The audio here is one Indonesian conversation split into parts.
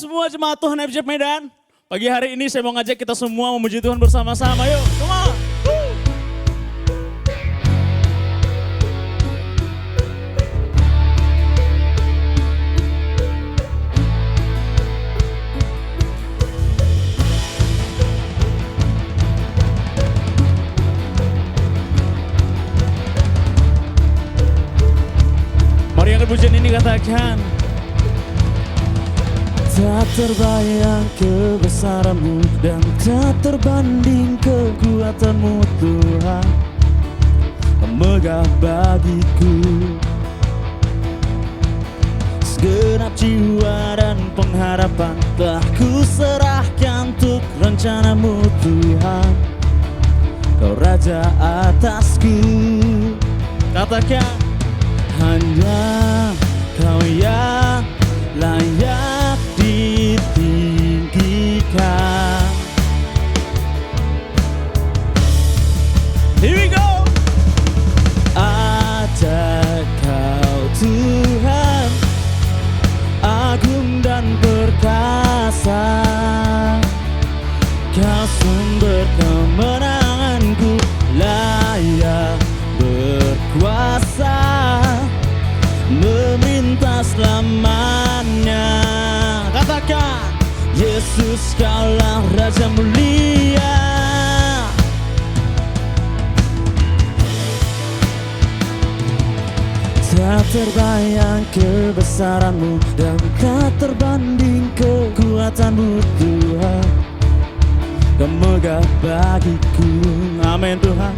semua jemaat Tuhan FJ Medan. Pagi hari ini saya mau ngajak kita semua memuji Tuhan bersama-sama. Yuk, come on. Mari yang pujian ini katakan. Tak terbayang kebesaranmu dan tak terbanding kekuatanmu Tuhan, megah bagiku. Segenap jiwa dan pengharapan telah ku serahkan untuk rencanamu Tuhan, Kau Raja atasku. Katakan, hanya Kau yang layak ditinggikan. Here we go. Ada Kau Tuhan, agung dan perkasa, Kau sumber kemenanganku, layak berkuasa, memerintah selamanya. Katakan, Yesus Kaulah Raja mulia. Tak terbayang kebesaranmu dan tak terbanding kekuatanmu Tuhan, Kau megah bagiku. Amin Tuhan.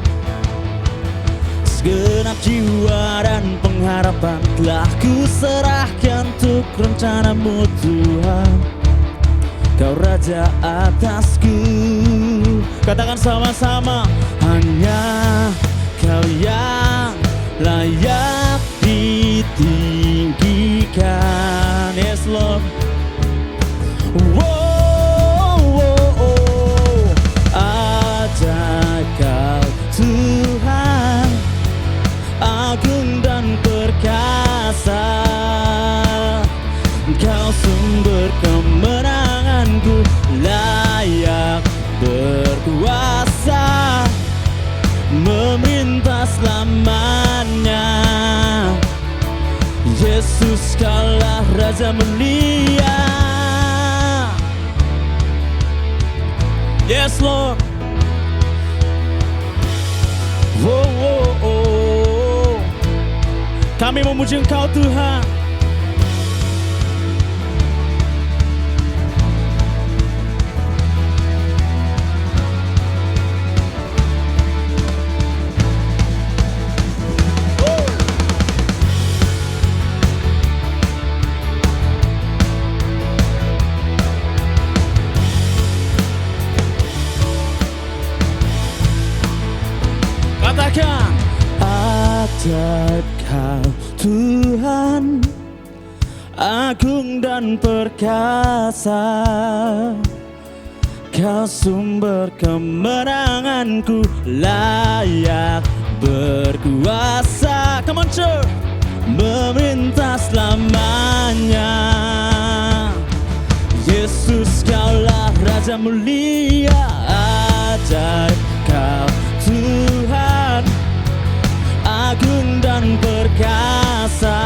Segenap jiwa dan pengharapan telah ku serahkan untuk rencanamu Tuhan, Kau Raja atasku. Katakan sama-sama, hanya Kau yang layak ditinggikan. Yes Lord. Ada Kau Tuhan, agung dan perkasa, Kau sumber kemenanganku, layak berkuasa, memerintah selamanya. Yesus Kaulah Raja mulia. Yes Lord. Kami memuji Engkau Tuhan. Katakan, ada Kau Tuhan, agung dan perkasa, Kau sumber kemenanganku, layak berkuasa. Come on church. Memerintah selamanya. Yesus Kaulah Raja mulia. Ada Kau Tuhan, agung dan perkasa,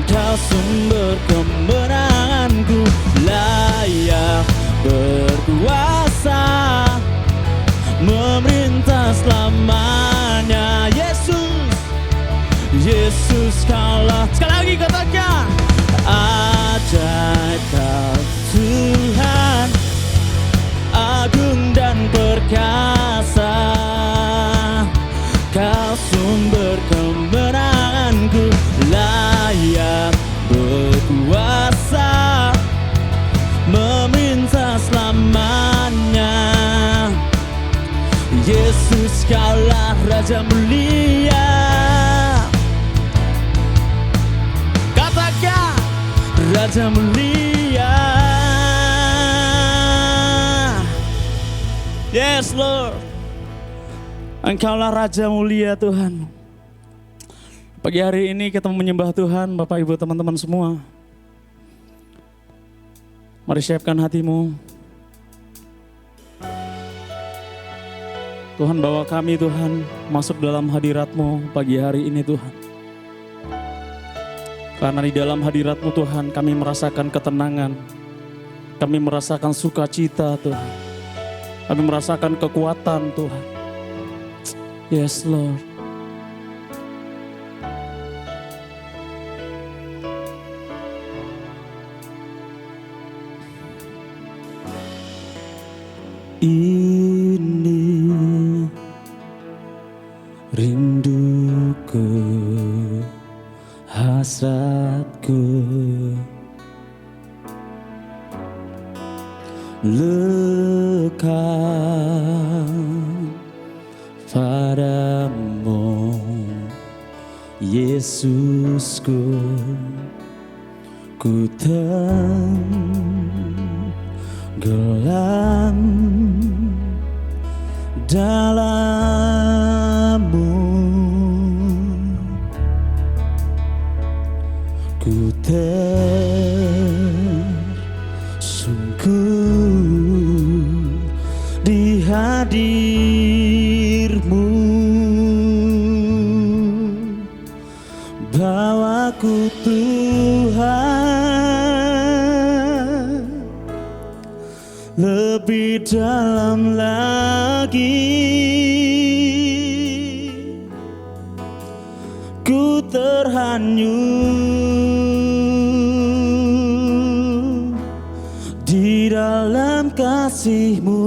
Kau sumber kemenanganku, layak berkuasa, memerintah selamanya. Yesus, Yesus Kaulah. Sekali lagi katakan, ada Kau Tuhan, agung dan perkasa, Kau sumber kemenanganku, layak berkuasa, memerintah selamanya. Yesus Kaulah Raja mulia. Katakan, Raja mulia. Yes Lord. Engkaulah Raja mulia Tuhan. Pagi hari ini kita menyembah Tuhan, Bapak Ibu teman-teman semua. Mari siapkan hatimu. Tuhan, bawa kami Tuhan masuk dalam hadirat-Mu pagi hari ini Tuhan. Karena di dalam hadirat-Mu Tuhan kami merasakan ketenangan. Kami merasakan sukacita Tuhan. Kami merasakan kekuatan Tuhan. Yes Lord. Ini rinduku, hasratku, lekat padamu, Yesusku. Ku tenggelam dalam-Mu, ku tersungkur di hadir-Mu. Bawaku Tuhan lebih dalam lagi, ku terhanyut di dalam kasih-Mu.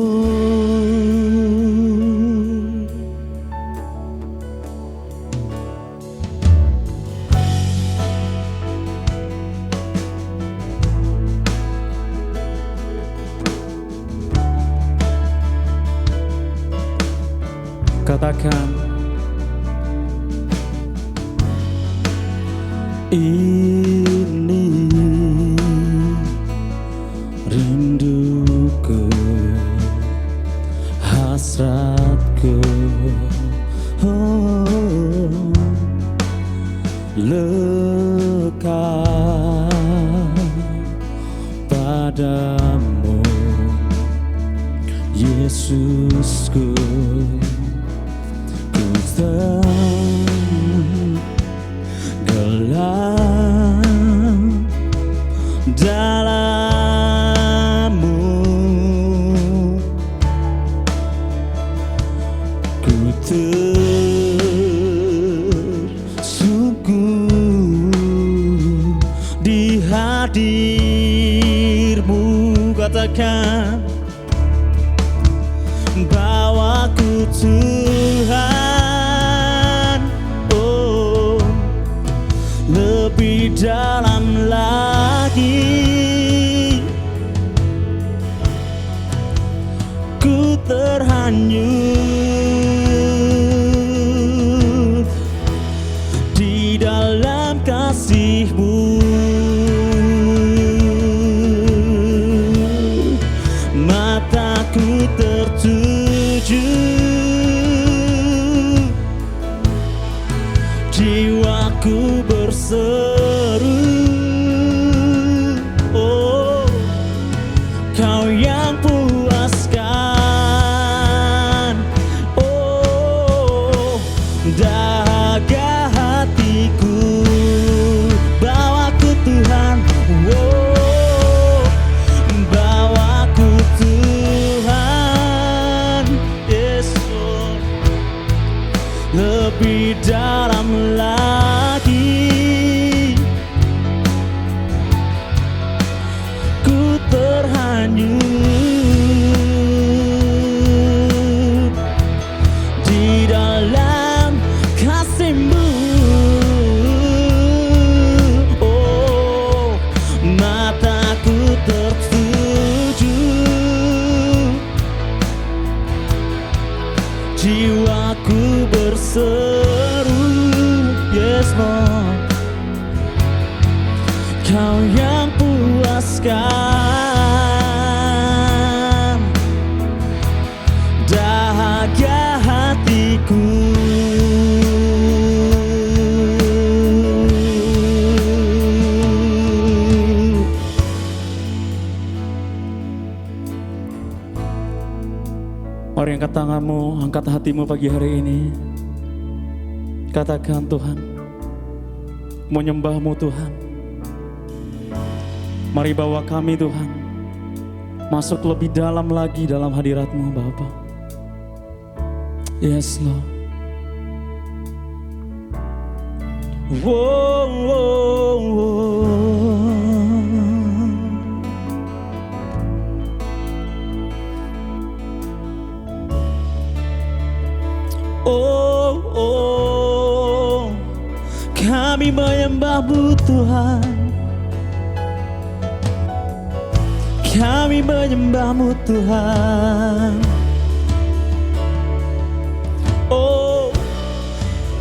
Katakan, ini rinduku, hasratku, lekat padamu, Yesusku. Tenggelam dalam-Mu, ku tersungkur di hadir-Mu. Katakan, bawaku Tuhan, oh, lebih dalam lagi, ku terhanyut di dalam kasih-Mu. Mataku tertuju, jiwaku berseru, oh, Kau yang puaskan, oh, dahaga hatiku. Bawaku Tuhan, oh, bawaku Tuhan, Yesus, lebih dalam lagi, angkat tanganmu, angkat hatimu pagi hari ini. Katakan, Tuhan, mau nyembahmu Tuhan. Mari bawa kami Tuhan masuk lebih dalam lagi dalam hadirat-Mu Bapa. Yes Lord. Wow, wow, wow. Oh, oh, kami menyembah-Mu Tuhan. Kami menyembah-Mu Tuhan. Oh,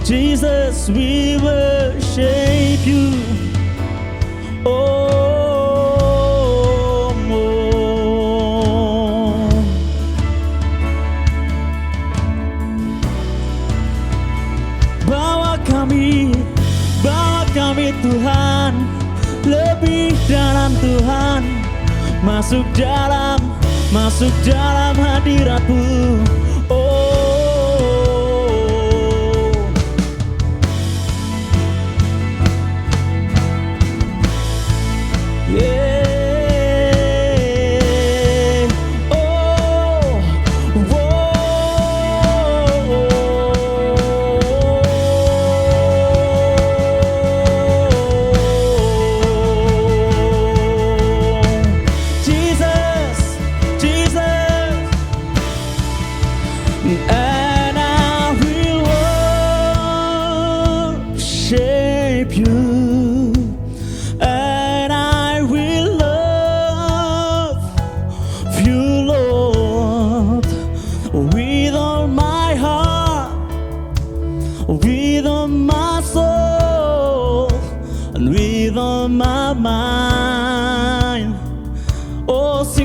Jesus, we worship You. Oh, oh. Bawa kami Tuhan, lebih dalam Tuhan, masuk dalam hadirat-Mu.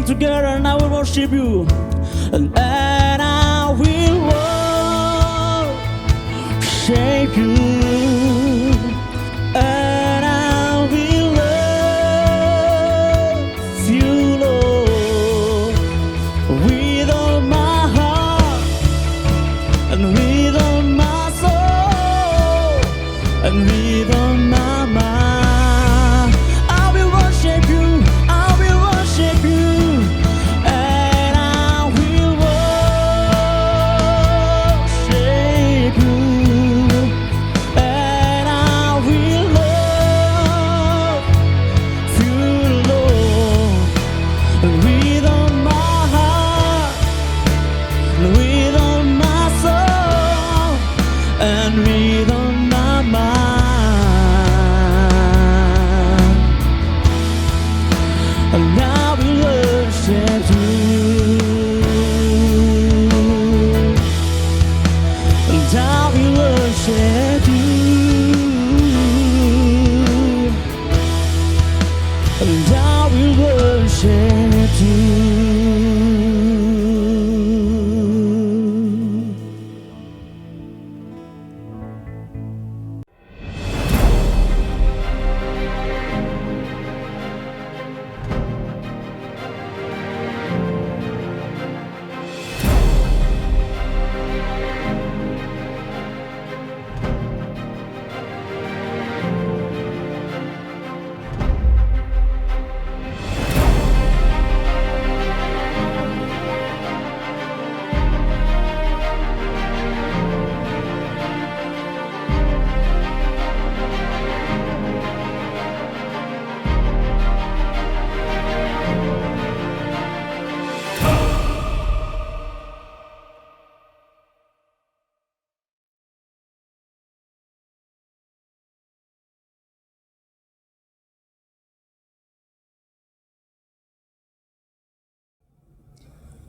Together and I will worship You, and I will worship You, and I will love You, Lord, with all my heart and with all my soul and with all my mind. I will worship You, I will worship You.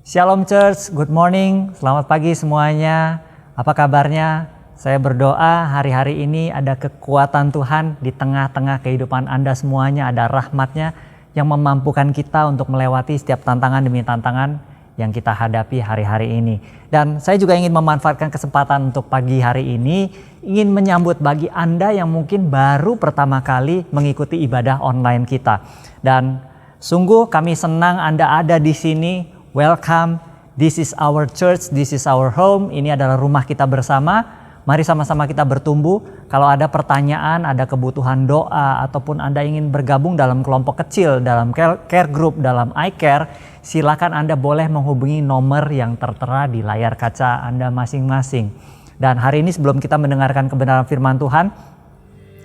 Shalom Church, good morning, selamat pagi semuanya. Apa kabarnya? Saya berdoa hari-hari ini ada kekuatan Tuhan di tengah-tengah kehidupan Anda semuanya, ada rahmat-Nya yang memampukan kita untuk melewati setiap tantangan demi tantangan yang kita hadapi hari-hari ini. Dan saya juga ingin memanfaatkan kesempatan untuk pagi hari ini, ingin menyambut bagi Anda yang mungkin baru pertama kali mengikuti ibadah online kita. Dan sungguh kami senang Anda ada di sini. Welcome This is our church, this is our home. Ini adalah rumah kita bersama. Mari sama-sama kita bertumbuh. Kalau ada pertanyaan, ada kebutuhan doa, ataupun Anda ingin bergabung dalam kelompok kecil, dalam care group, dalam iCare, silakan Anda boleh menghubungi nomor yang tertera di layar kaca Anda masing-masing. Dan hari ini sebelum kita mendengarkan kebenaran firman Tuhan,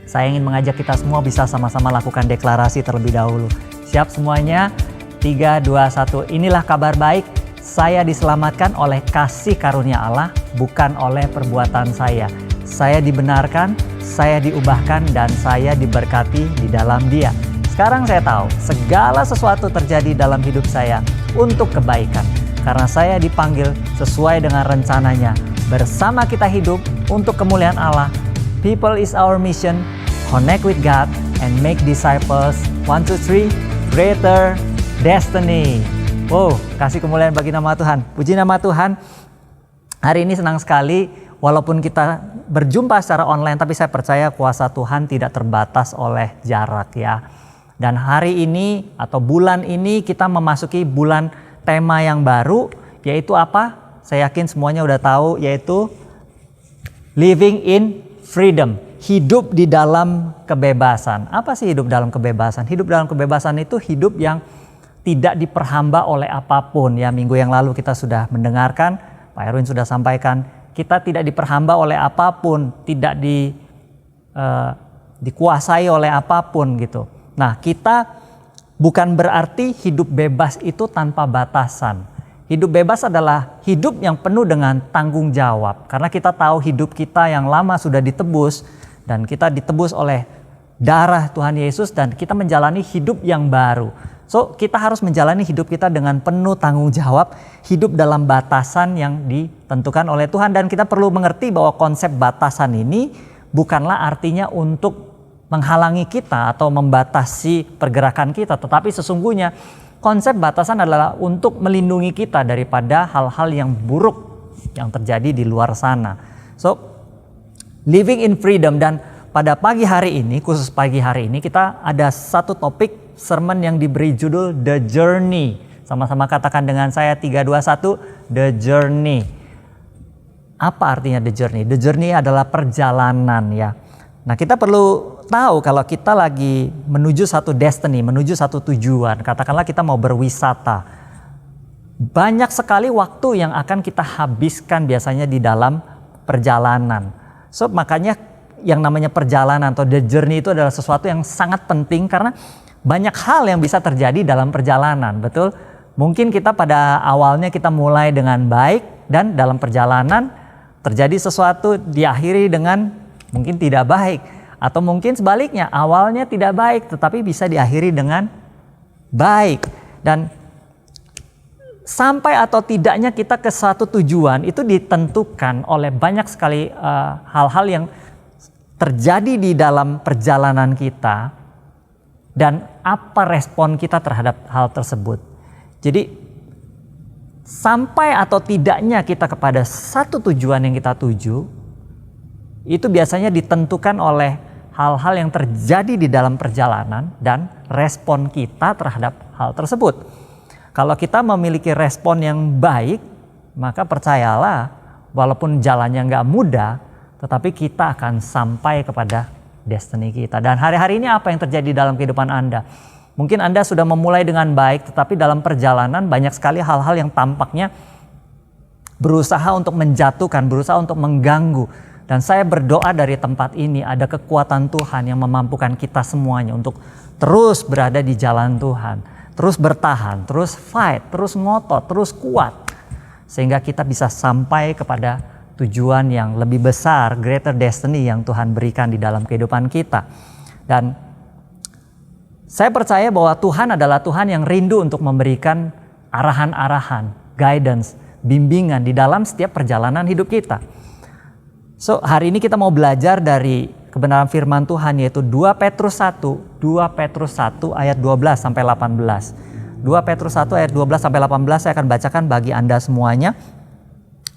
saya ingin mengajak kita semua bisa sama-sama lakukan deklarasi terlebih dahulu. Siap semuanya? 3, 2, 1. Inilah kabar baik. Saya diselamatkan oleh kasih karunia Allah, bukan oleh perbuatan saya. Saya dibenarkan, saya diubahkan, dan saya diberkati di dalam Dia. Sekarang saya tahu, segala sesuatu terjadi dalam hidup saya untuk kebaikan. Karena saya dipanggil sesuai dengan rencananya. Bersama kita hidup untuk kemuliaan Allah. People is our mission. Connect with God and make disciples. 1, 2, 3. Greater destiny. Wow, kasih kemuliaan bagi nama Tuhan. Puji nama Tuhan. Hari ini senang sekali, walaupun kita berjumpa secara online, tapi saya percaya kuasa Tuhan tidak terbatas oleh jarak ya. Dan hari ini atau bulan ini kita memasuki bulan tema yang baru, yaitu apa? Saya yakin semuanya udah tahu, yaitu living in freedom. Hidup di dalam kebebasan. Apa sih hidup dalam kebebasan? Hidup dalam kebebasan itu hidup yang tidak diperhamba oleh apapun. Ya, minggu yang lalu kita sudah mendengarkan, Pak Erwin sudah sampaikan, kita tidak diperhamba oleh apapun, tidak dikuasai oleh apapun gitu. Nah, kita bukan berarti hidup bebas itu tanpa batasan. Hidup bebas adalah hidup yang penuh dengan tanggung jawab. Karena kita tahu hidup kita yang lama sudah ditebus, dan kita ditebus oleh darah Tuhan Yesus, dan kita menjalani hidup yang baru. So, kita harus menjalani hidup kita dengan penuh tanggung jawab, hidup dalam batasan yang ditentukan oleh Tuhan. Dan kita perlu mengerti bahwa konsep batasan ini bukanlah artinya untuk menghalangi kita atau membatasi pergerakan kita. Tetapi sesungguhnya konsep batasan adalah untuk melindungi kita daripada hal-hal yang buruk yang terjadi di luar sana. So, living in freedom. Dan pada pagi hari ini, khusus pagi hari ini, kita ada satu topik sermon yang diberi judul The Journey. Sama-sama katakan dengan saya 3, 2, 1, The Journey. Apa artinya The Journey? The Journey adalah perjalanan ya. Nah, kita perlu tahu kalau kita lagi menuju satu destiny, menuju satu tujuan. Katakanlah kita mau berwisata. Banyak sekali waktu yang akan kita habiskan biasanya di dalam perjalanan. So, makanya yang namanya perjalanan atau The Journey itu adalah sesuatu yang sangat penting karena banyak hal yang bisa terjadi dalam perjalanan, betul? Mungkin kita pada awalnya kita mulai dengan baik dan dalam perjalanan terjadi sesuatu diakhiri dengan mungkin tidak baik. Atau mungkin sebaliknya, awalnya tidak baik tetapi bisa diakhiri dengan baik. Dan sampai atau tidaknya kita ke satu tujuan itu ditentukan oleh banyak sekali hal-hal yang terjadi di dalam perjalanan kita. Dan apa respon kita terhadap hal tersebut. Jadi sampai atau tidaknya kita kepada satu tujuan yang kita tuju, itu biasanya ditentukan oleh hal-hal yang terjadi di dalam perjalanan dan respon kita terhadap hal tersebut. Kalau kita memiliki respon yang baik, maka percayalah walaupun jalannya nggak mudah, tetapi kita akan sampai kepada destiny kita. Dan hari-hari ini apa yang terjadi dalam kehidupan Anda? Mungkin Anda sudah memulai dengan baik, tetapi dalam perjalanan banyak sekali hal-hal yang tampaknya berusaha untuk menjatuhkan, berusaha untuk mengganggu. Dan saya berdoa dari tempat ini ada kekuatan Tuhan yang memampukan kita semuanya untuk terus berada di jalan Tuhan. Terus bertahan, terus fight, terus ngotot, terus kuat. Sehingga kita bisa sampai kepada tujuan yang lebih besar, greater destiny yang Tuhan berikan di dalam kehidupan kita. Dan saya percaya bahwa Tuhan adalah Tuhan yang rindu untuk memberikan arahan-arahan, guidance, bimbingan di dalam setiap perjalanan hidup kita. So, hari ini kita mau belajar dari kebenaran firman Tuhan, yaitu 2 Petrus 1 ayat 12 sampai 18. 2 Petrus 1 ayat 12 sampai 18 saya akan bacakan bagi Anda semuanya.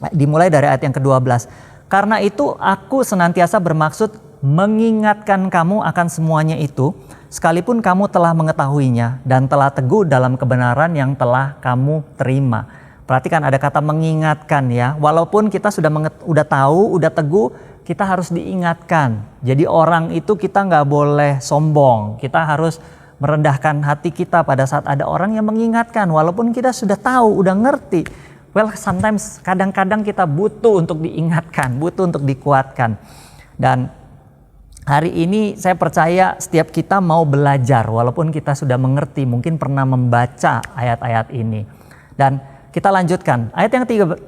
Dimulai dari ayat yang ke-12. Karena itu aku senantiasa bermaksud mengingatkan kamu akan semuanya itu, sekalipun kamu telah mengetahuinya dan telah teguh dalam kebenaran yang telah kamu terima. Perhatikan ada kata mengingatkan ya. Walaupun kita udah tahu, udah teguh, kita harus diingatkan. Jadi orang itu kita nggak boleh sombong. Kita harus merendahkan hati kita pada saat ada orang yang mengingatkan. Walaupun kita sudah tahu, udah ngerti. Well, sometimes kadang-kadang kita butuh untuk diingatkan, butuh untuk dikuatkan. Dan hari ini saya percaya setiap kita mau belajar walaupun kita sudah mengerti, mungkin pernah membaca ayat-ayat ini. Dan kita lanjutkan, ayat yang 13,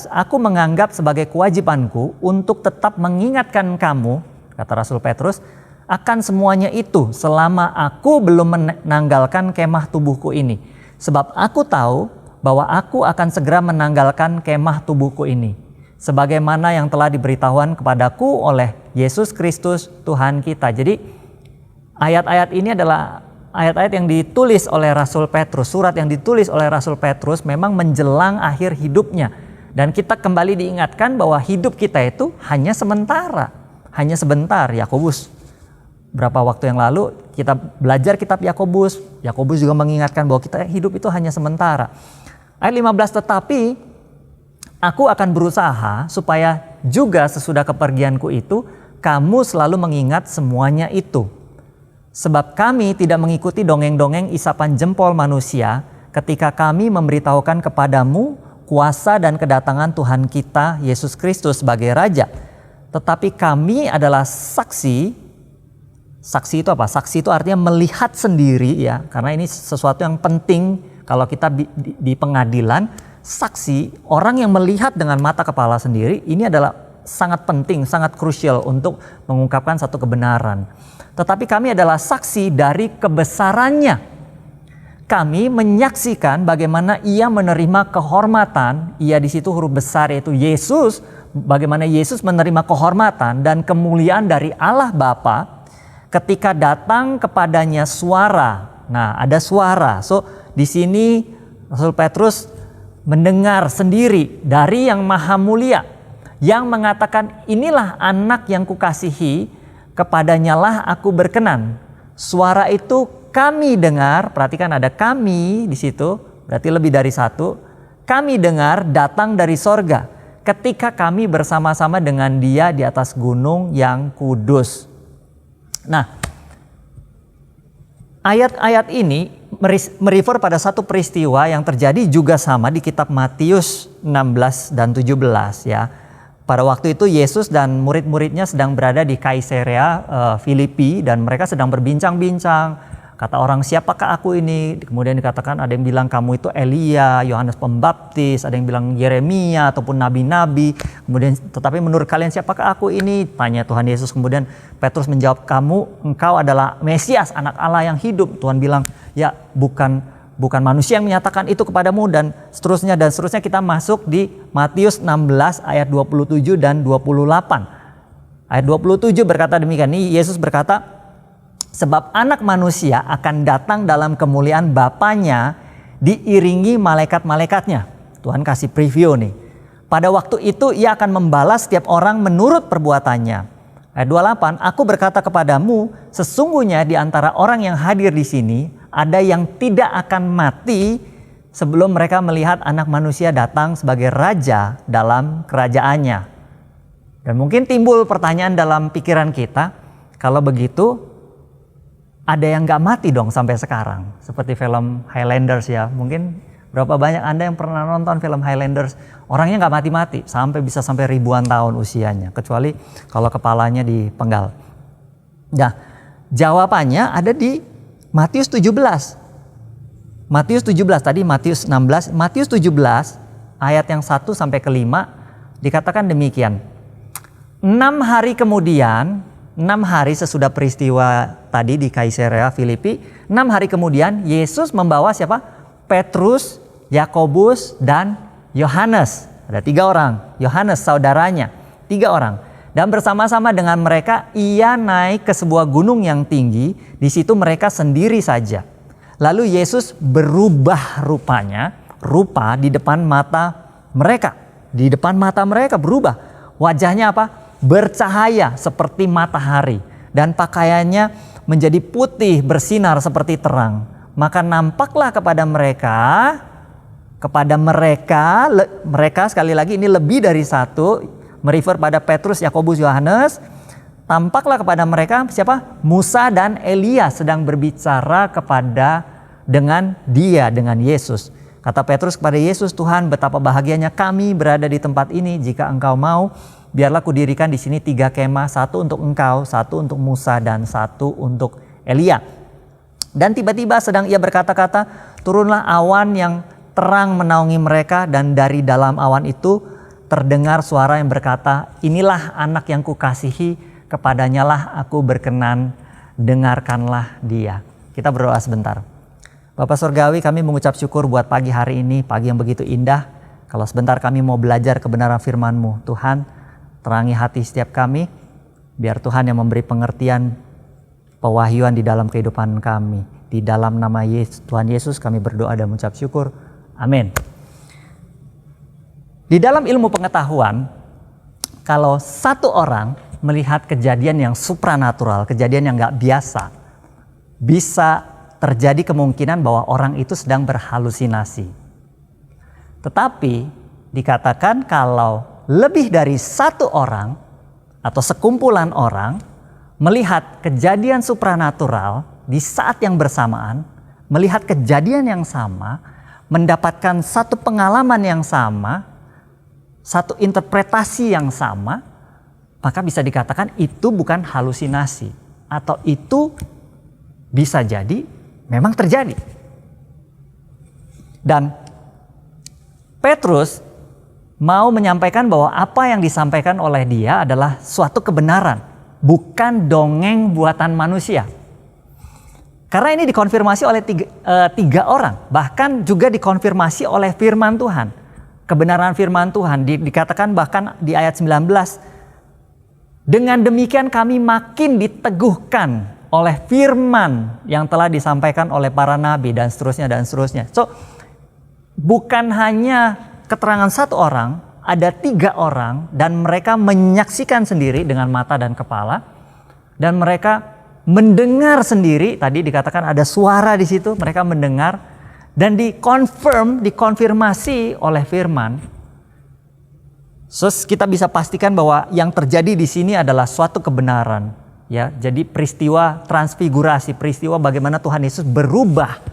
aku menganggap sebagai kewajibanku untuk tetap mengingatkan kamu, kata Rasul Petrus, akan semuanya itu selama aku belum menanggalkan kemah tubuhku ini. Sebab aku tahu bahwa aku akan segera menanggalkan kemah tubuhku ini. Sebagaimana yang telah diberitahuan kepadaku oleh Yesus Kristus Tuhan kita. Jadi ayat-ayat ini adalah ayat-ayat yang ditulis oleh Rasul Petrus, surat yang ditulis oleh Rasul Petrus memang menjelang akhir hidupnya. Dan kita kembali diingatkan bahwa hidup kita itu hanya sementara, hanya sebentar. Yakobus, berapa waktu yang lalu kita belajar kitab Yakobus, Yakobus juga mengingatkan bahwa kita hidup itu hanya sementara. Ayat 15, tetapi aku akan berusaha supaya juga sesudah kepergianku itu, kamu selalu mengingat semuanya itu. Sebab kami tidak mengikuti dongeng-dongeng isapan jempol manusia ketika kami memberitahukan kepadamu kuasa dan kedatangan Tuhan kita Yesus Kristus sebagai Raja. Tetapi kami adalah saksi. Saksi itu apa? Saksi itu artinya melihat sendiri ya. Karena ini sesuatu yang penting kalau kita di pengadilan. Saksi, orang yang melihat dengan mata kepala sendiri, ini adalah sangat penting, sangat krusial untuk mengungkapkan satu kebenaran. Tetapi kami adalah saksi dari kebesarannya. Kami menyaksikan bagaimana ia menerima kehormatan, ia di situ huruf besar yaitu Yesus, bagaimana Yesus menerima kehormatan dan kemuliaan dari Allah Bapa ketika datang kepadanya suara. Nah, ada suara. So, di sini Rasul Petrus mendengar sendiri dari yang maha mulia yang mengatakan, inilah anak yang kukasihi, kepadanyalah aku berkenan. Suara itu kami dengar, perhatikan ada kami di situ, berarti lebih dari satu. Kami dengar datang dari sorga ketika kami bersama-sama dengan dia di atas gunung yang kudus. Nah, ayat-ayat ini merefer pada satu peristiwa yang terjadi juga sama di kitab Matius 16 dan 17 ya. Pada waktu itu Yesus dan murid-muridnya sedang berada di Kaisarea Filipi dan mereka sedang berbincang-bincang. Kata orang, siapakah aku ini? Kemudian dikatakan ada yang bilang kamu itu Elia, Yohanes Pembaptis, ada yang bilang Yeremia ataupun nabi-nabi. Kemudian tetapi menurut kalian siapakah aku ini? Tanya Tuhan Yesus. Kemudian Petrus menjawab, engkau adalah Mesias, anak Allah yang hidup. Tuhan bilang, ya bukan manusia yang menyatakan itu kepadamu, dan seterusnya. Dan seterusnya kita masuk di Matius 16 ayat 27 dan 28. Ayat 27 berkata demikian, ini Yesus berkata, sebab anak manusia akan datang dalam kemuliaan Bapanya diiringi malaikat-malaikatnya. Tuhan kasih preview nih. Pada waktu itu ia akan membalas setiap orang menurut perbuatannya. Ayat 28, aku berkata kepadamu, sesungguhnya di antara orang yang hadir di sini ada yang tidak akan mati sebelum mereka melihat anak manusia datang sebagai raja dalam kerajaannya. Dan mungkin timbul pertanyaan dalam pikiran kita, kalau begitu ada yang gak mati dong sampai sekarang. Seperti film Highlanders ya, mungkin berapa banyak Anda yang pernah nonton film Highlanders, orangnya gak mati-mati sampai ribuan tahun usianya, kecuali kalau kepalanya dipenggal. Nah, jawabannya ada di Matius 17. Matius 17 tadi Matius 16, Matius 17 ayat yang 1 sampai ke 5 dikatakan demikian. 6 hari kemudian, 6 hari sesudah peristiwa tadi di Kaisarea Filipi, 6 hari kemudian Yesus membawa siapa? Petrus, Yakobus, dan Yohanes. Ada 3 orang, Yohanes saudaranya, 3 orang. Dan bersama-sama dengan mereka ia naik ke sebuah gunung yang tinggi. Di situ mereka sendiri saja. Lalu Yesus berubah rupa di depan mata mereka. Di depan mata mereka berubah. Wajahnya apa? Bercahaya seperti matahari. Dan pakaiannya menjadi putih bersinar seperti terang. Maka nampaklah kepada mereka kepada mereka, mereka sekali lagi ini lebih dari satu, merefer pada Petrus, Yakobus, Yohanes. Tampaklah kepada mereka siapa? Musa dan Elia sedang berbicara dengan Yesus. Kata Petrus kepada Yesus, Tuhan, betapa bahagianya kami berada di tempat ini. Jika engkau mau, biarlah kudirikan di sini 3 kemah, 1 untuk engkau, 1 untuk Musa, dan 1 untuk Elia. Dan tiba-tiba sedang ia berkata-kata, turunlah awan yang terang menaungi mereka, dan dari dalam awan itu terdengar suara yang berkata, inilah anak yang kukasihi, kepadanya lah aku berkenan, dengarkanlah dia. Kita berdoa sebentar. Bapak Surgawi, kami mengucap syukur buat pagi hari ini, pagi yang begitu indah. Kalau sebentar kami mau belajar kebenaran firman-Mu, Tuhan, terangi hati setiap kami, biar Tuhan yang memberi pengertian, pewahyuan di dalam kehidupan kami. Di dalam nama Tuhan Yesus kami berdoa dan mengucap syukur. Amin. Di dalam ilmu pengetahuan, kalau satu orang melihat kejadian yang supranatural, kejadian yang gak biasa, bisa terjadi kemungkinan bahwa orang itu sedang berhalusinasi. Tetapi dikatakan kalau lebih dari satu orang atau sekumpulan orang melihat kejadian supranatural di saat yang bersamaan, melihat kejadian yang sama, mendapatkan satu pengalaman yang sama, satu interpretasi yang sama, maka bisa dikatakan itu bukan halusinasi, atau itu bisa jadi memang terjadi. Dan Petrus mau menyampaikan bahwa apa yang disampaikan oleh dia adalah suatu kebenaran, bukan dongeng buatan manusia. Karena ini dikonfirmasi oleh tiga orang, bahkan juga dikonfirmasi oleh firman Tuhan. Kebenaran firman Tuhan dikatakan bahkan di ayat 19, dengan demikian kami makin diteguhkan oleh firman yang telah disampaikan oleh para nabi, dan seterusnya dan seterusnya. So, bukan hanya keterangan satu orang, ada 3 orang, dan mereka menyaksikan sendiri dengan mata dan kepala, dan mereka mendengar sendiri. Tadi dikatakan ada suara di situ, mereka mendengar dan dikonfirmasi oleh firman. So, kita bisa pastikan bahwa yang terjadi di sini adalah suatu kebenaran, ya. Jadi peristiwa transfigurasi, peristiwa bagaimana Tuhan Yesus berubah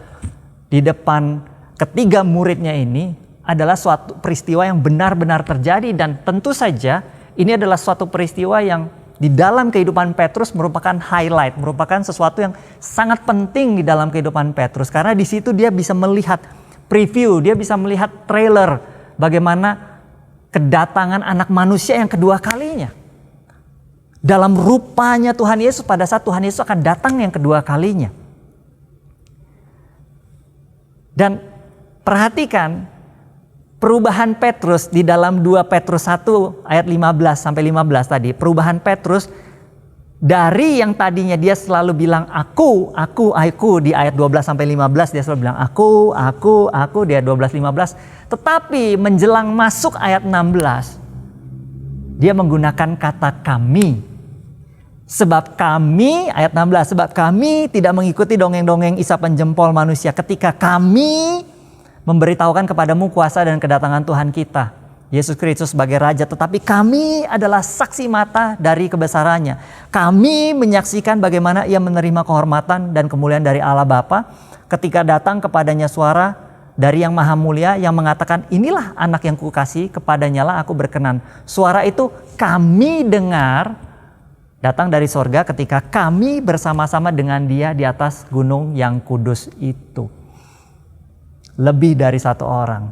di depan ketiga muridnya ini adalah suatu peristiwa yang benar-benar terjadi, dan tentu saja ini adalah suatu peristiwa yang di dalam kehidupan Petrus merupakan highlight, merupakan sesuatu yang sangat penting di dalam kehidupan Petrus, karena di situ dia bisa melihat preview, dia bisa melihat trailer bagaimana kedatangan anak manusia yang kedua kalinya. Dalam rupanya Tuhan Yesus pada saat Tuhan Yesus akan datang yang kedua kalinya. Dan perhatikan perubahan Petrus di dalam 2 Petrus 1 ayat 15 sampai 15 tadi. Perubahan Petrus dari yang tadinya dia selalu bilang aku di ayat 12 sampai 15 dia selalu bilang aku di ayat 12 15. Tetapi menjelang masuk ayat 16 dia menggunakan kata kami. Sebab kami, ayat 16, sebab kami tidak mengikuti dongeng-dongeng isapan jempol manusia ketika kami memberitahukan kepadamu kuasa dan kedatangan Tuhan kita, Yesus Kristus sebagai Raja. Tetapi kami adalah saksi mata dari kebesarannya. Kami menyaksikan bagaimana ia menerima kehormatan dan kemuliaan dari Allah Bapa ketika datang kepadanya suara dari yang maha mulia yang mengatakan, inilah anak yang kukasihi, kepadanya lah aku berkenan. Suara itu kami dengar datang dari sorga ketika kami bersama-sama dengan dia di atas gunung yang kudus itu. Lebih dari satu orang.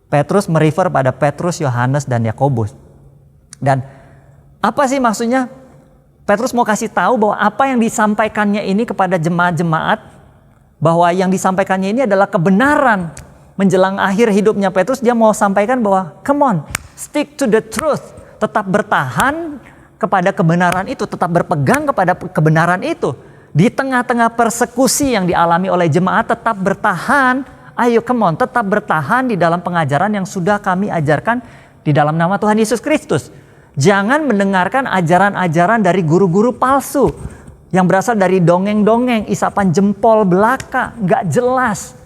Petrus merefer pada Petrus, Yohanes, dan Yakobus. Dan apa sih maksudnya? Petrus mau kasih tahu bahwa apa yang disampaikannya ini kepada jemaat-jemaat, bahwa yang disampaikannya ini adalah kebenaran. Menjelang akhir hidupnya Petrus, dia mau sampaikan bahwa come on, stick to the truth. Tetap bertahan kepada kebenaran itu, tetap berpegang kepada kebenaran itu. Di tengah-tengah persekusi yang dialami oleh jemaat, tetap bertahan. Ayo come on, tetap bertahan di dalam pengajaran yang sudah kami ajarkan di dalam nama Tuhan Yesus Kristus. Jangan mendengarkan ajaran-ajaran dari guru-guru palsu yang berasal dari dongeng-dongeng, isapan jempol belaka, gak jelas.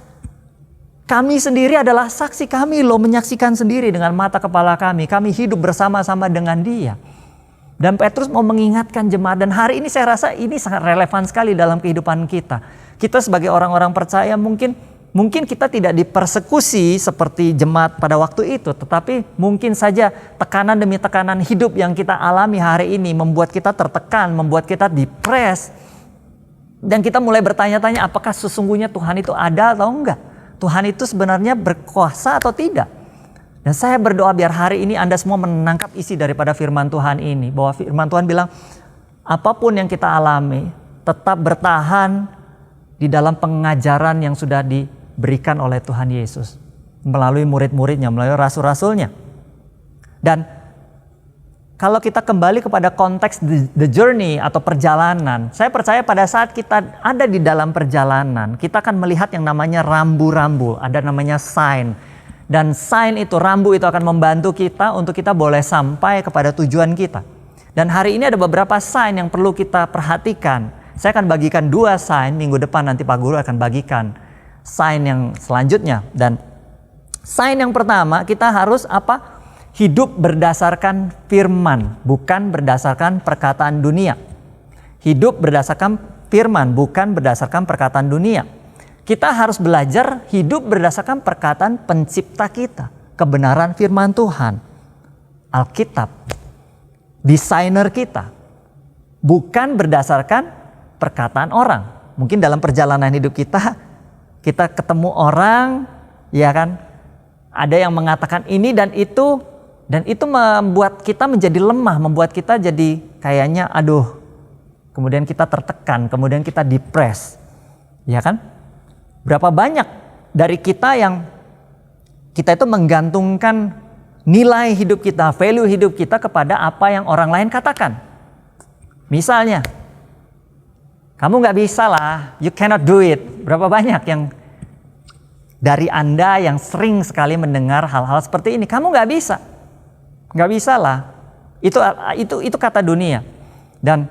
Kami sendiri adalah saksi, kami loh menyaksikan sendiri dengan mata kepala kami. Kami hidup bersama-sama dengan dia. Dan Petrus mau mengingatkan jemaat, dan hari ini saya rasa ini sangat relevan sekali dalam kehidupan kita. Kita sebagai orang-orang percaya mungkin kita tidak dipersekusi seperti jemaat pada waktu itu. Tetapi mungkin saja tekanan demi tekanan hidup yang kita alami hari ini membuat kita tertekan, membuat kita depres. Dan kita mulai bertanya-tanya apakah sesungguhnya Tuhan itu ada atau enggak. Tuhan itu sebenarnya berkuasa atau tidak. Dan saya berdoa biar hari ini Anda semua menangkap isi daripada firman Tuhan ini. Bahwa firman Tuhan bilang, apapun yang kita alami, tetap bertahan di dalam pengajaran yang sudah diberikan oleh Tuhan Yesus. Melalui murid-muridnya, melalui rasul-rasulnya. Dan kalau kita kembali kepada konteks the journey atau perjalanan, saya percaya pada saat kita ada di dalam perjalanan, kita akan melihat yang namanya rambu-rambu, ada namanya sign. Dan sign itu, rambu itu akan membantu kita untuk kita boleh sampai kepada tujuan kita. Dan hari ini ada beberapa sign yang perlu kita perhatikan. Saya akan bagikan 2 sign, minggu depan nanti Pak Guru akan bagikan sign yang selanjutnya. Dan sign yang pertama, kita harus apa? Hidup berdasarkan firman, bukan berdasarkan perkataan dunia. Hidup berdasarkan firman, bukan berdasarkan perkataan dunia. Kita harus belajar hidup berdasarkan perkataan pencipta kita. Kebenaran firman Tuhan. Alkitab. Desainer kita. Bukan berdasarkan perkataan orang. Mungkin dalam perjalanan hidup kita ketemu orang, ya kan? Ada yang mengatakan ini dan itu membuat kita menjadi lemah, membuat kita jadi kayaknya aduh. Kemudian kita tertekan, kemudian kita depres. Ya kan? Berapa banyak dari kita yang kita itu menggantungkan nilai hidup kita, value hidup kita kepada apa yang orang lain katakan. Misalnya, kamu gak bisa lah, you cannot do it. Berapa banyak yang dari Anda yang sering sekali mendengar hal-hal seperti ini, kamu gak bisa. Gak bisa lah, itu kata dunia. Dan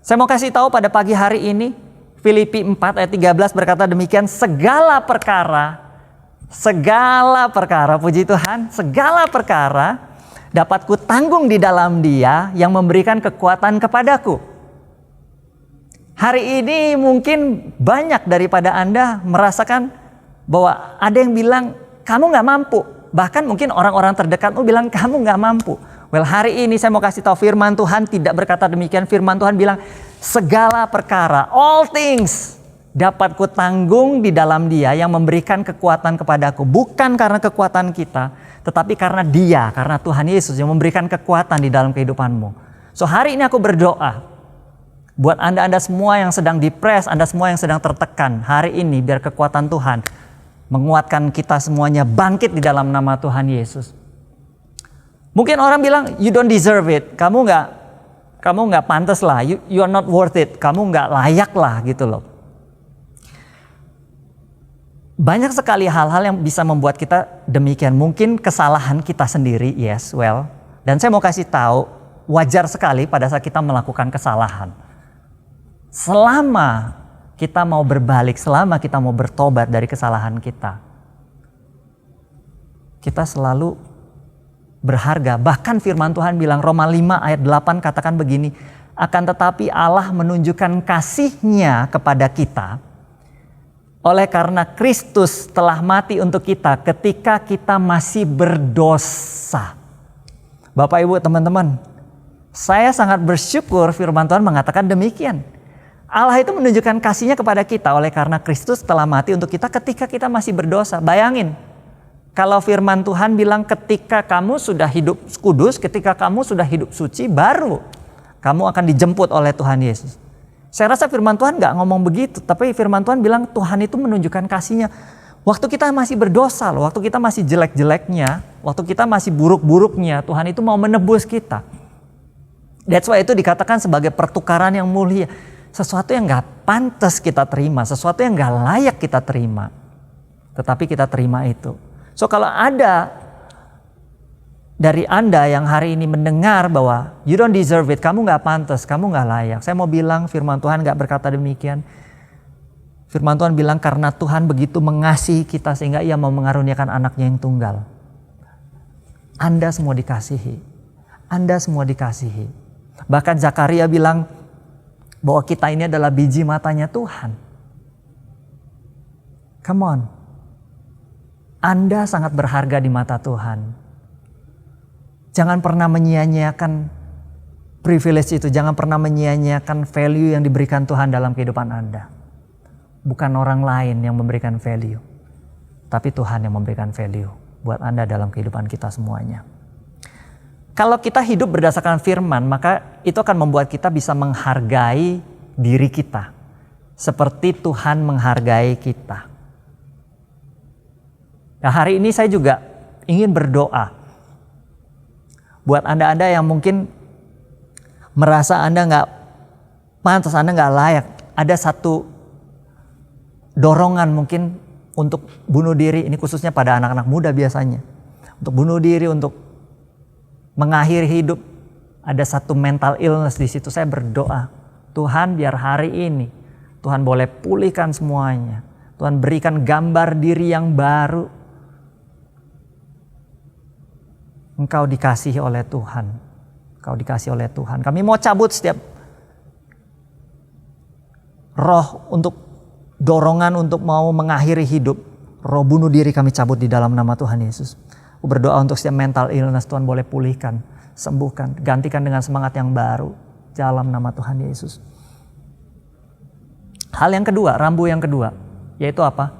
saya mau kasih tahu pada pagi hari ini, Filipi 4 ayat 13 berkata demikian, segala perkara, puji Tuhan, segala perkara dapat kutanggung di dalam Dia yang memberikan kekuatan kepadaku. Hari ini mungkin banyak daripada Anda merasakan bahwa ada yang bilang kamu gak mampu. Bahkan mungkin orang-orang terdekatmu bilang kamu gak mampu. Well, hari ini saya mau kasih tahu firman Tuhan tidak berkata demikian. Firman Tuhan bilang segala perkara, all things dapat kutanggung di dalam Dia yang memberikan kekuatan kepadaku. Bukan karena kekuatan kita, tetapi karena Dia, karena Tuhan Yesus yang memberikan kekuatan di dalam kehidupanmu. So hari ini aku berdoa buat Anda semua yang sedang depres, Anda semua yang sedang tertekan. Hari ini biar kekuatan Tuhan menguatkan kita semuanya bangkit di dalam nama Tuhan Yesus. Mungkin orang bilang you don't deserve it, kamu nggak pantas lah, you are not worth it, kamu nggak layak lah gitu loh. Banyak sekali hal-hal yang bisa membuat kita demikian. Mungkin kesalahan kita sendiri, yes, well. Dan saya mau kasih tahu wajar sekali pada saat kita melakukan kesalahan. Selama kita mau berbalik, selama kita mau bertobat dari kesalahan kita, kita selalu berharga. Bahkan firman Tuhan bilang, Roma 5 ayat 8 katakan begini, akan tetapi Allah menunjukkan kasih-Nya kepada kita oleh karena Kristus telah mati untuk kita ketika kita masih berdosa. Bapak Ibu teman-teman, saya sangat bersyukur firman Tuhan mengatakan demikian. Allah itu menunjukkan kasih-Nya kepada kita oleh karena Kristus telah mati untuk kita ketika kita masih berdosa. Bayangin, kalau firman Tuhan bilang ketika kamu sudah hidup kudus, ketika kamu sudah hidup suci, baru kamu akan dijemput oleh Tuhan Yesus. Saya rasa firman Tuhan gak ngomong begitu, tapi firman Tuhan bilang Tuhan itu menunjukkan kasih-Nya. Waktu kita masih berdosa loh, waktu kita masih jelek-jeleknya, waktu kita masih buruk-buruknya, Tuhan itu mau menebus kita. That's why itu dikatakan sebagai pertukaran yang mulia. Sesuatu yang gak pantas kita terima, sesuatu yang gak layak kita terima. Tetapi kita terima itu. So kalau ada dari Anda yang hari ini mendengar bahwa you don't deserve it, kamu gak pantas, kamu gak layak. Saya mau bilang firman Tuhan gak berkata demikian. Firman Tuhan bilang karena Tuhan begitu mengasihi kita sehingga ia mau mengaruniakan anaknya yang tunggal. Anda semua dikasihi. Anda semua dikasihi. Bahkan Zakaria bilang bahwa kita ini adalah biji matanya Tuhan. Come on. Anda sangat berharga di mata Tuhan. Jangan pernah menyia-nyiakan privilege itu. Jangan pernah menyia-nyiakan value yang diberikan Tuhan dalam kehidupan Anda. Bukan orang lain yang memberikan value, tapi Tuhan yang memberikan value buat Anda dalam kehidupan kita semuanya. Kalau kita hidup berdasarkan firman, maka itu akan membuat kita bisa menghargai diri kita seperti Tuhan menghargai kita. Nah, hari ini saya juga ingin berdoa buat Anda-Anda yang mungkin merasa Anda nggak pantas, Anda nggak layak. Ada satu dorongan mungkin untuk bunuh diri, ini khususnya pada anak-anak muda biasanya. Untuk bunuh diri, untuk mengakhiri hidup. Ada satu mental illness di situ. Saya berdoa, Tuhan biar hari ini Tuhan boleh pulihkan semuanya. Tuhan berikan gambar diri yang baru. Engkau dikasihi oleh Tuhan. Engkau dikasihi oleh Tuhan. Kami mau cabut setiap roh untuk dorongan untuk mau mengakhiri hidup. Roh bunuh diri kami cabut di dalam nama Tuhan Yesus. Aku berdoa untuk setiap mental illness Tuhan boleh pulihkan, sembuhkan, gantikan dengan semangat yang baru dalam nama Tuhan Yesus. Hal yang kedua, rambu yang kedua, yaitu apa?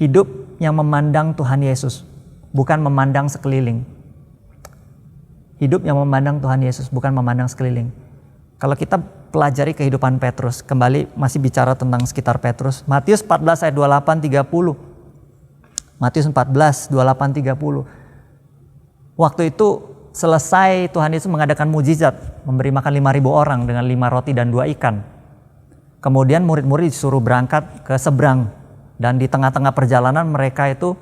Hidup yang memandang Tuhan Yesus, bukan memandang sekeliling. Hidup yang memandang Tuhan Yesus, bukan memandang sekeliling. Kalau kita pelajari kehidupan Petrus, kembali masih bicara tentang sekitar Petrus. Matius 14 ayat 28-30. Matius 14, 28-30. Waktu itu selesai Tuhan Yesus mengadakan mujizat, memberi makan 5.000 orang dengan 5 roti dan 2 ikan. Kemudian murid-murid disuruh berangkat ke seberang. Dan di tengah-tengah perjalanan mereka itu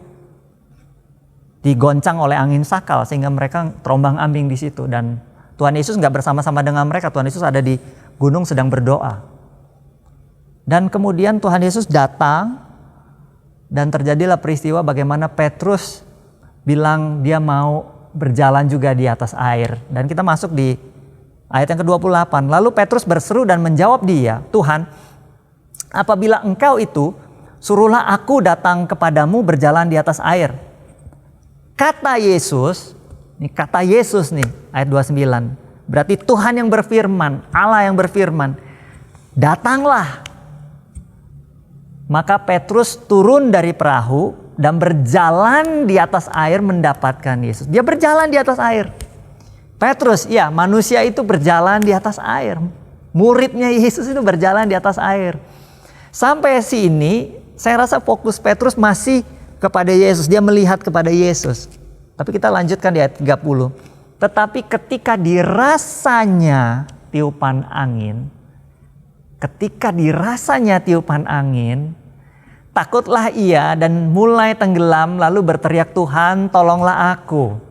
digoncang oleh angin sakal sehingga mereka terombang-ambing di situ. Dan Tuhan Yesus nggak bersama-sama dengan mereka. Tuhan Yesus ada di gunung sedang berdoa. Dan kemudian Tuhan Yesus datang dan terjadilah peristiwa bagaimana Petrus bilang dia mau berjalan juga di atas air. Dan kita masuk di ayat yang ke-28. Lalu Petrus berseru dan menjawab dia, Tuhan, apabila engkau itu, suruhlah aku datang kepadamu berjalan di atas air. Kata Yesus, ini kata Yesus nih, ayat 29. Berarti Tuhan yang berfirman, Allah yang berfirman, datanglah. Maka Petrus turun dari perahu dan berjalan di atas air mendapatkan Yesus. Dia berjalan di atas air. Petrus, ya manusia itu berjalan di atas air. Muridnya Yesus itu berjalan di atas air. Sampai sini saya rasa fokus Petrus masih kepada Yesus. Dia melihat kepada Yesus. Tapi kita lanjutkan di ayat 30. Tetapi ketika dirasanya tiupan angin, takutlah ia dan mulai tenggelam lalu berteriak, Tuhan tolonglah aku.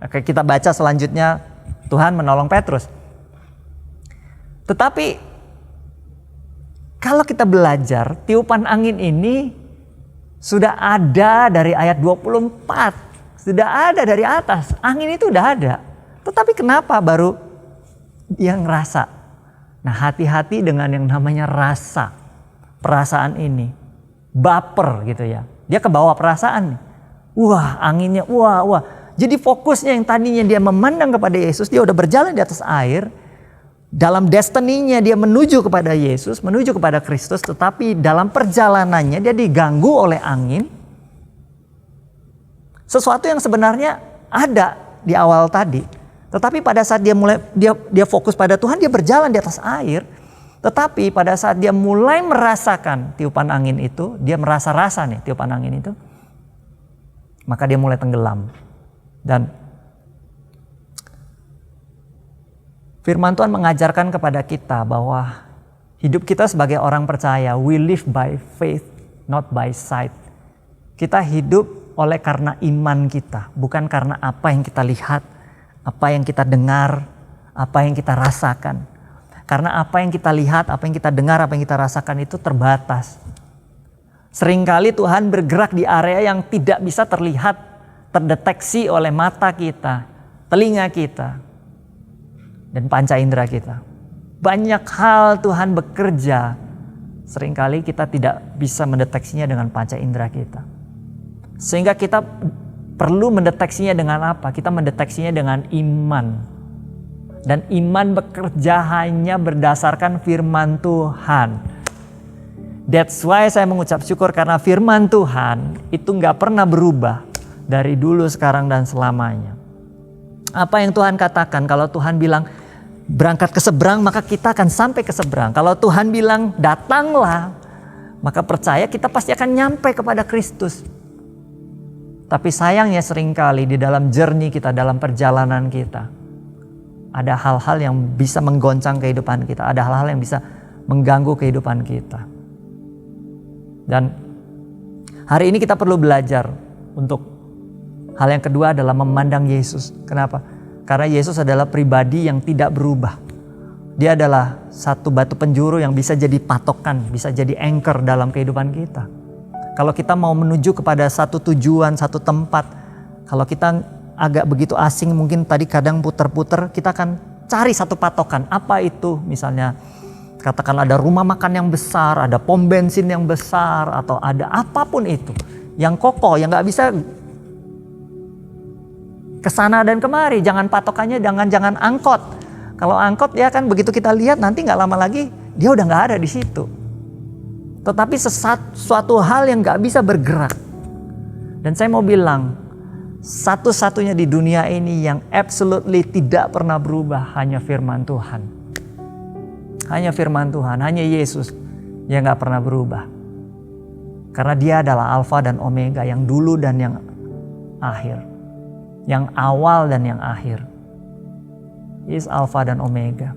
Oke, kita baca selanjutnya Tuhan menolong Petrus. Tetapi kalau kita belajar tiupan angin ini sudah ada dari ayat 24. Sudah ada dari atas. Angin itu udah ada. Tetapi kenapa baru dia ngerasa? Nah, hati-hati dengan yang namanya rasa. Perasaan ini. Baper gitu ya. Dia kebawa perasaan nih. Wah, anginnya wah. Jadi fokusnya yang tadinya dia memandang kepada Yesus, dia udah berjalan di atas air. Dalam destiny-nya dia menuju kepada Yesus, menuju kepada Kristus, tetapi dalam perjalanannya dia diganggu oleh angin. Sesuatu yang sebenarnya ada di awal tadi. Tetapi pada saat dia fokus pada Tuhan, dia berjalan di atas air. Tetapi pada saat dia mulai merasakan tiupan angin itu, dia merasa-rasa nih tiupan angin itu, maka dia mulai tenggelam. Dan firman Tuhan mengajarkan kepada kita bahwa hidup kita sebagai orang percaya, we live by faith, not by sight. Kita hidup oleh karena iman kita, bukan karena apa yang kita lihat, apa yang kita dengar, apa yang kita rasakan. Karena apa yang kita lihat, apa yang kita dengar, apa yang kita rasakan itu terbatas. Seringkali Tuhan bergerak di area yang tidak bisa terlihat, terdeteksi oleh mata kita, telinga kita, dan panca indera kita. Banyak hal Tuhan bekerja, seringkali kita tidak bisa mendeteksinya dengan panca indera kita. Sehingga kita perlu mendeteksinya dengan apa? Kita mendeteksinya dengan iman. Dan iman bekerja hanya berdasarkan firman Tuhan. That's why saya mengucap syukur karena firman Tuhan itu gak pernah berubah dari dulu, sekarang, dan selamanya. Apa yang Tuhan katakan? Kalau Tuhan bilang berangkat ke seberang, maka kita akan sampai ke seberang. Kalau Tuhan bilang datanglah, maka percaya kita pasti akan nyampe kepada Kristus. Tapi sayangnya seringkali di dalam journey kita, dalam perjalanan kita, ada hal-hal yang bisa menggoncang kehidupan kita, ada hal-hal yang bisa mengganggu kehidupan kita. Dan hari ini kita perlu belajar untuk hal yang kedua adalah memandang Yesus. Kenapa? Karena Yesus adalah pribadi yang tidak berubah. Dia adalah satu batu penjuru yang bisa jadi patokan, bisa jadi anchor dalam kehidupan kita. Kalau kita mau menuju kepada satu tujuan, satu tempat, kalau kita agak begitu asing, mungkin tadi kadang puter-puter, kita akan cari satu patokan. Apa itu? Misalnya katakan ada rumah makan yang besar, ada pom bensin yang besar, atau ada apapun itu yang kokoh, yang gak bisa kesana dan kemari. Jangan patokannya jangan angkot. Kalau angkot ya kan begitu kita lihat nanti gak lama lagi dia udah gak ada di situ. Tetapi suatu hal yang gak bisa bergerak. Dan saya mau bilang, satu-satunya di dunia ini yang absolutely tidak pernah berubah hanya firman Tuhan. Hanya firman Tuhan, hanya Yesus yang gak pernah berubah. Karena dia adalah Alfa dan Omega, yang dulu dan yang akhir. Yang awal dan yang akhir. He is Alpha dan Omega.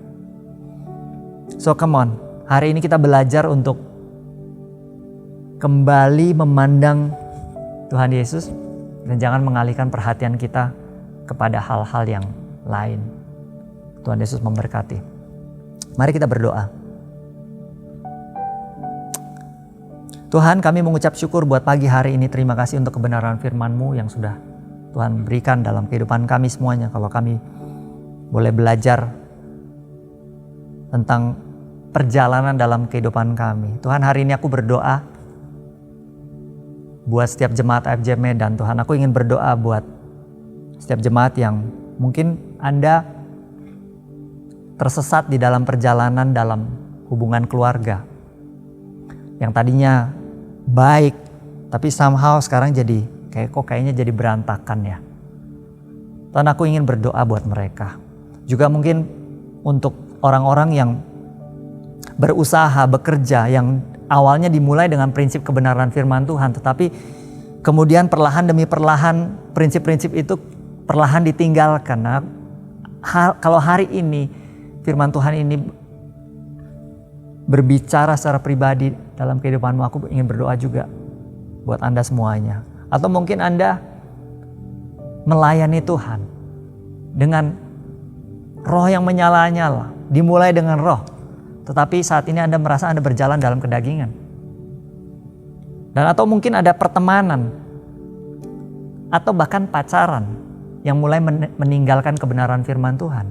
So come on, hari ini kita belajar untuk kembali memandang Tuhan Yesus dan jangan mengalihkan perhatian kita kepada hal-hal yang lain. Tuhan Yesus memberkati. Mari kita berdoa. Tuhan, kami mengucap syukur buat pagi hari ini. Terima kasih untuk kebenaran firman-Mu yang sudah Tuhan berikan dalam kehidupan kami semuanya. Kalau kami boleh belajar tentang perjalanan dalam kehidupan kami. Tuhan, hari ini aku berdoa buat setiap jemaat AFJ Medan. Tuhan, aku ingin berdoa buat setiap jemaat yang mungkin Anda tersesat di dalam perjalanan dalam hubungan keluarga. Yang tadinya baik, tapi somehow sekarang jadi kayaknya jadi berantakan ya. Tuhan, aku ingin berdoa buat mereka. Juga mungkin untuk orang-orang yang berusaha, bekerja, yang awalnya dimulai dengan prinsip kebenaran firman Tuhan, tetapi kemudian perlahan demi perlahan prinsip-prinsip itu perlahan ditinggalkan. Nah, kalau hari ini firman Tuhan ini berbicara secara pribadi dalam kehidupanmu, aku ingin berdoa juga buat Anda semuanya. Atau mungkin Anda melayani Tuhan dengan roh yang menyala-nyala, dimulai dengan roh. Tetapi saat ini Anda merasa Anda berjalan dalam kedagingan. Dan atau mungkin ada pertemanan atau bahkan pacaran yang mulai meninggalkan kebenaran firman Tuhan.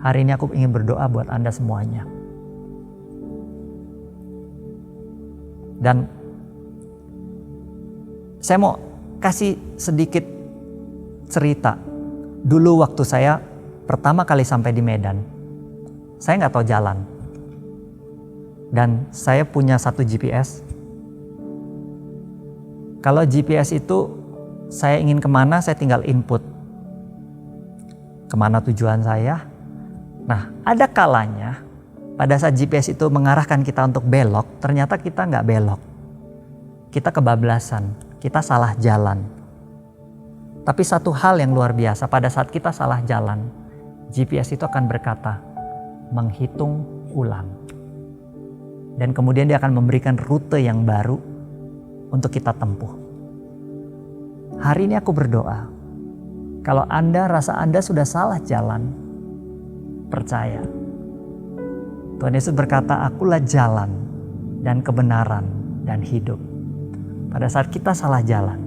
Hari ini aku ingin berdoa buat Anda semuanya. Dan saya mau kasih sedikit cerita. Dulu waktu saya pertama kali sampai di Medan, saya nggak tahu jalan. Dan saya punya satu GPS. Kalau GPS itu saya ingin kemana, saya tinggal input. Kemana tujuan saya. Nah, ada kalanya pada saat GPS itu mengarahkan kita untuk belok, ternyata kita nggak belok. Kita kebablasan. Kita salah jalan. Tapi satu hal yang luar biasa, pada saat kita salah jalan, GPS itu akan berkata, menghitung ulang. Dan kemudian dia akan memberikan rute yang baru untuk kita tempuh. Hari ini aku berdoa, kalau Anda rasa Anda sudah salah jalan, percaya. Tuhan Yesus berkata, akulah jalan dan kebenaran dan hidup. pada saat kita salah jalan,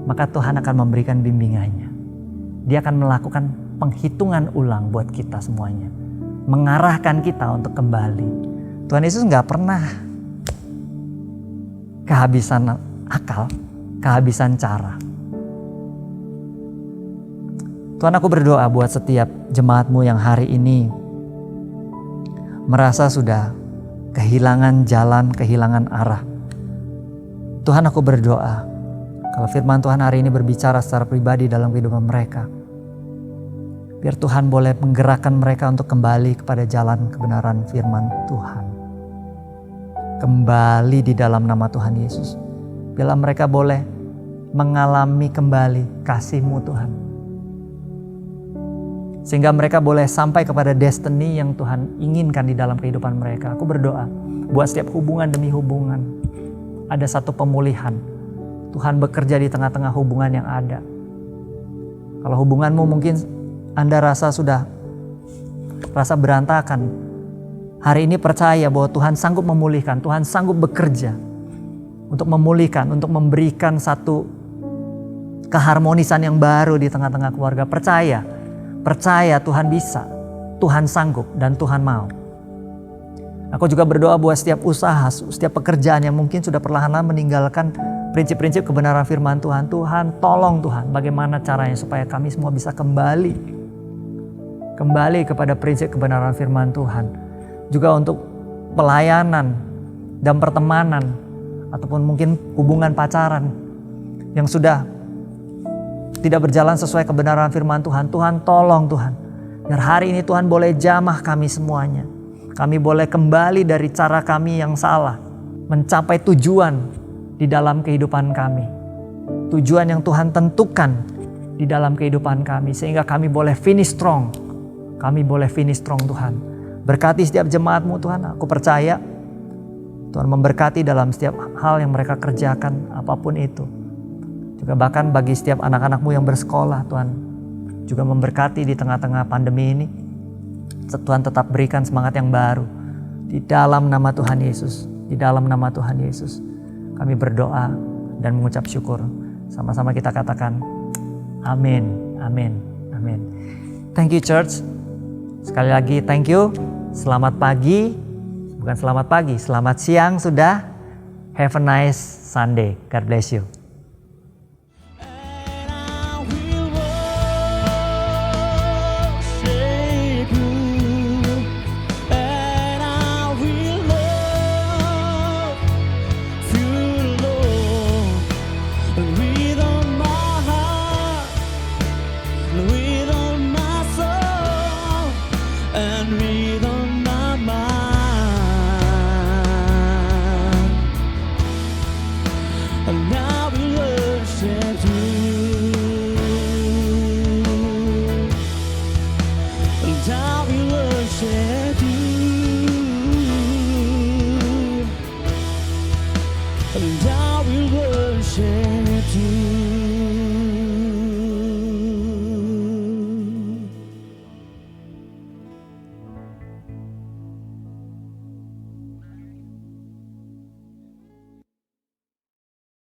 maka Tuhan akan memberikan bimbingannya. Dia akan melakukan penghitungan ulang buat kita semuanya, mengarahkan kita untuk kembali. Tuhan Yesus nggak pernah kehabisan akal, kehabisan cara. Tuhan, aku berdoa buat setiap jemaat-Mu yang hari ini merasa sudah kehilangan jalan, kehilangan arah. Tuhan, aku berdoa kalau firman Tuhan hari ini berbicara secara pribadi dalam kehidupan mereka, biar Tuhan boleh menggerakkan mereka untuk kembali kepada jalan kebenaran firman Tuhan. Kembali di dalam nama Tuhan Yesus. Bila mereka boleh mengalami kembali kasih-Mu Tuhan. Sehingga mereka boleh sampai kepada destiny yang Tuhan inginkan di dalam kehidupan mereka. Aku berdoa buat setiap hubungan demi hubungan. Ada satu pemulihan. Tuhan bekerja di tengah-tengah hubungan yang ada. Kalau hubunganmu mungkin Anda rasa berantakan. Hari ini percaya bahwa Tuhan sanggup memulihkan. Tuhan sanggup bekerja untuk memulihkan, untuk memberikan satu keharmonisan yang baru di tengah-tengah keluarga. Percaya Tuhan bisa, Tuhan sanggup, dan Tuhan mau. Aku juga berdoa buat setiap usaha, setiap pekerjaan yang mungkin sudah perlahan-lahan meninggalkan prinsip-prinsip kebenaran firman Tuhan. Tuhan, tolong Tuhan, bagaimana caranya supaya kami semua bisa kembali kepada prinsip kebenaran firman Tuhan. Juga untuk pelayanan dan pertemanan, ataupun mungkin hubungan pacaran yang sudah tidak berjalan sesuai kebenaran firman Tuhan. Tuhan, tolong Tuhan. Biar hari ini Tuhan boleh jamah kami semuanya. Kami boleh kembali dari cara kami yang salah. Mencapai tujuan di dalam kehidupan kami. Tujuan yang Tuhan tentukan di dalam kehidupan kami. Sehingga kami boleh finish strong. Kami boleh finish strong Tuhan. Berkati setiap jemaat-Mu Tuhan. Aku percaya Tuhan memberkati dalam setiap hal yang mereka kerjakan, apapun itu. Juga bahkan bagi setiap anak-anak-Mu yang bersekolah, Tuhan juga memberkati di tengah-tengah pandemi ini. Tuhan tetap berikan semangat yang baru. Di dalam nama Tuhan Yesus. Di dalam nama Tuhan Yesus. Kami berdoa dan mengucap syukur. Sama-sama kita katakan, amin, amin, amin. Thank you church. Sekali lagi thank you. Selamat pagi. Bukan selamat pagi, selamat siang sudah. Have a nice Sunday. God bless you.